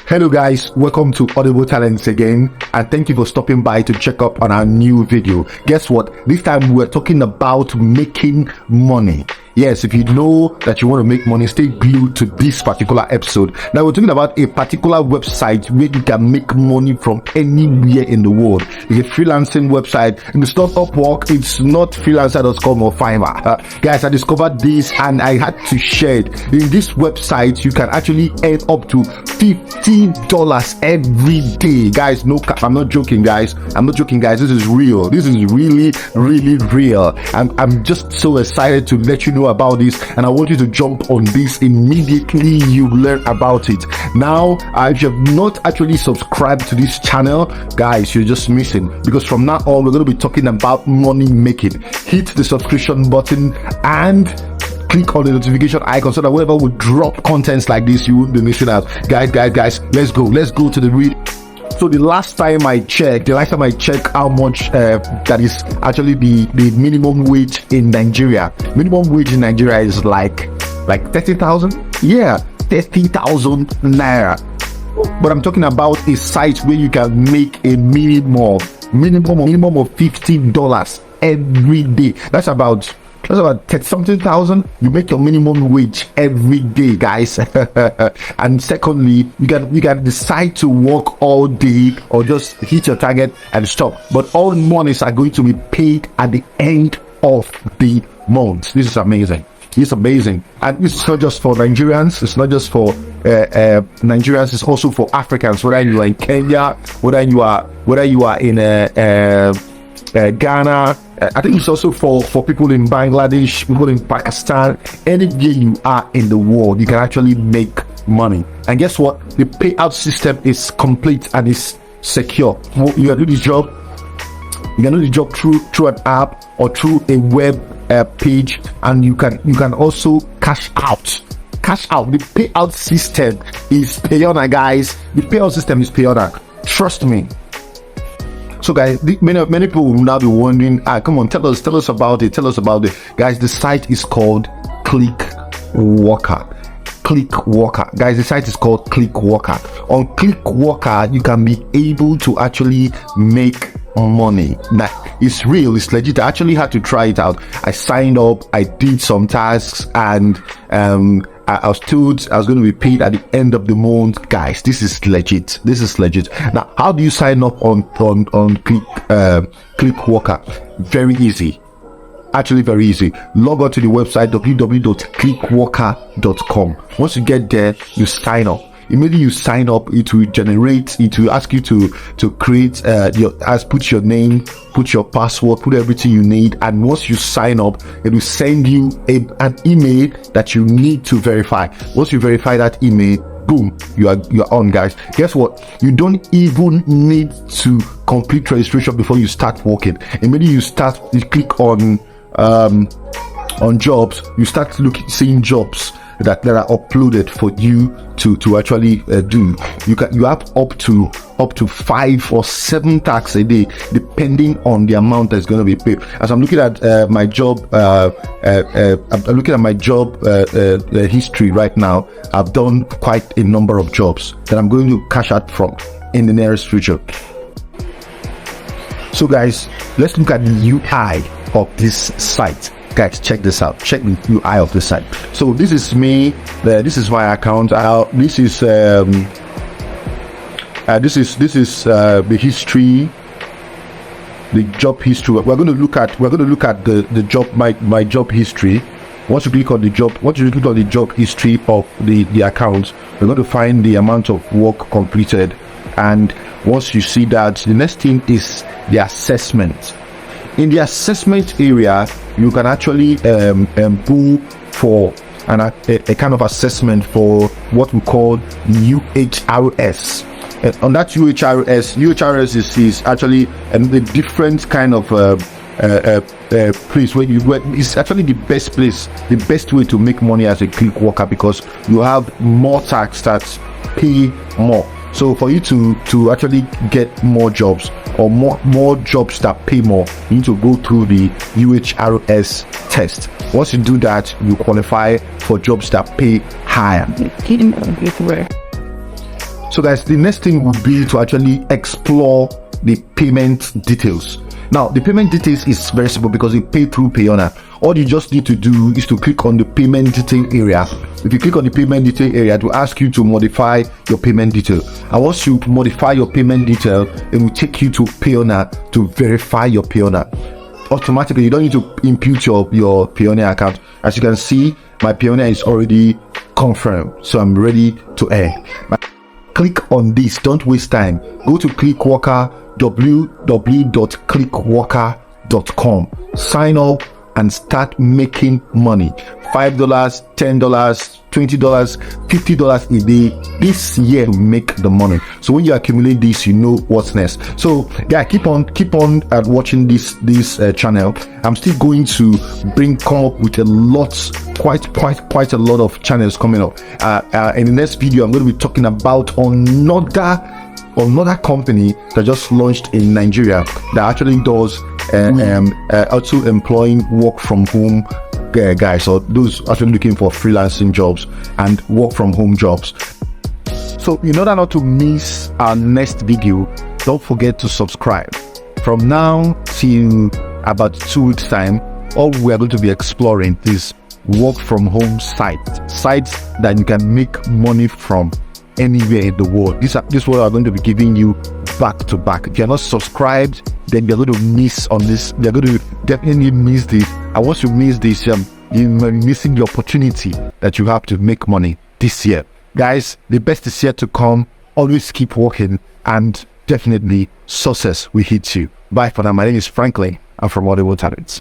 Hello guys, welcome to Audible Talents again, and thank you for stopping by to check up on our new video. Guess what? This time we're talking about making money. Yes, if you know that you want to make money, stay glued to this particular episode. Now we're talking about a particular website where you can make money from anywhere in the world. It's a freelancing website, and it's not Upwork, it's not freelancer.com or Fiverr. Guys, I discovered this and I had to share it. In this website, you can actually earn up to $50 every day. Guys, no, I'm not joking, guys. I'm not joking, guys. This is real. This is really, really real. I'm just so excited to let you know about this, and I want you to jump on this immediately you learn about it. Now, if you have not actually subscribed to this channel, guys, you're just missing, because from now on we're going to be talking about money making. Hit the subscription button and click on the notification icon so that whenever we drop contents like this, you won't be missing out. Guys, let's go to the read. So the last time I checked how much that is actually the minimum wage in Nigeria. Minimum wage in Nigeria is like 30,000. Yeah, 30,000 naira. But I'm talking about a site where you can make a minimum of $50 every day. That's about 30-something thousand. You make your minimum wage every day, guys. And secondly, you can decide to work all day or just hit your target and stop, but all monies are going to be paid at the end of the month. This is amazing. It's amazing. And it's not just for Nigerians, it's not just for Nigerians, it's also for Africans, whether you are in Kenya, whether you are in Ghana. I think it's also for people in Bangladesh, people in Pakistan. Anywhere you are in the world, you can actually make money. And guess what? The payout system is complete and is secure. You can do this job. You can do the job through an app or through a web page, and you can also cash out. The payout system is payona, guys. The payout system is payona. Trust me. So guys, many people will now be wondering, come on, tell us about it. Guys, the site is called Clickworker. Guys, the site is called Clickworker. On Clickworker, you can be able to actually make money. Now, it's real, it's legit. I actually had to try it out. I signed up, I did some tasks, and I was told I was going to be paid at the end of the month. Guys, this is legit. Now, how do you sign up on Clickworker? Very easy. Actually, very easy. Log on to the website www.clickworker.com. Once you get there, you sign up. Immediately you sign up, it will ask you to create put your name, put your password, put everything you need, and once you sign up, it will send you an email that you need to verify. Once you verify that email, boom, you're on, guys. Guess what? You don't even need to complete registration before you start working. Immediately you click on jobs, you start seeing jobs that are uploaded for you to actually do. You have up to 5 or 7 tasks a day, depending on the amount that's going to be paid. As I'm looking at my job, history right now, I've done quite a number of jobs that I'm going to cash out from in the nearest future. So guys, let's look at the UI of this site. Guys, check this out. Check the UI of the site. So this is me. This is my account. This is the history, the job history. We're going to look at the job, my job history. Once you click on the job history of the account, we're going to find the amount of work completed. And once you see that, the next thing is the assessment. In the assessment area, you can actually go for a kind of assessment for what we call UHRS. On that UHRS is actually a different kind of place where it's actually the best way to make money as a click worker, because you have more tasks that pay more. So for you to actually get more jobs or more jobs that pay more, you need to go through the UHRS test. Once you do that, you qualify for jobs that pay higher. So guys, the next thing would be to actually explore the payment details. Now, the payment details is very simple because you pay through Payoneer. All you just need to do is to click on the payment detail area. If you click on the payment detail area, it will ask you to modify your payment detail. And once you modify your payment detail, it will take you to Payoneer to verify your Payoneer. Automatically, you don't need to impute your Payoneer account. As you can see, my Payoneer is already confirmed, so I'm ready to earn. Click on this, don't waste time. Go to Clickworker, www.clickworker.com. Sign up and start making money. $5, $10, $20, $50 a day this year to make the money. So when you accumulate this, you know what's next. So yeah, keep on watching this channel. I'm still going to come up with a lot, quite a lot of channels coming up. In the next video, I'm going to be talking about another company that just launched in Nigeria that actually does also employing work from home guys, or those actually looking for freelancing jobs and work from home jobs. So in order not to miss our next video, don't forget to subscribe. From now till about 2 weeks time, all we are going to be exploring is work from home sites that you can make money from anywhere in the world. This is what I'm going to be giving you back to back. If you're not subscribed, then you're going to miss on this. You're going to definitely miss this. And once you miss this, you're missing the opportunity that you have to make money this year. Guys, the best is yet to come. Always keep working, and definitely success will hit you. Bye for now. My name is Franklin. I'm from Audible Talents.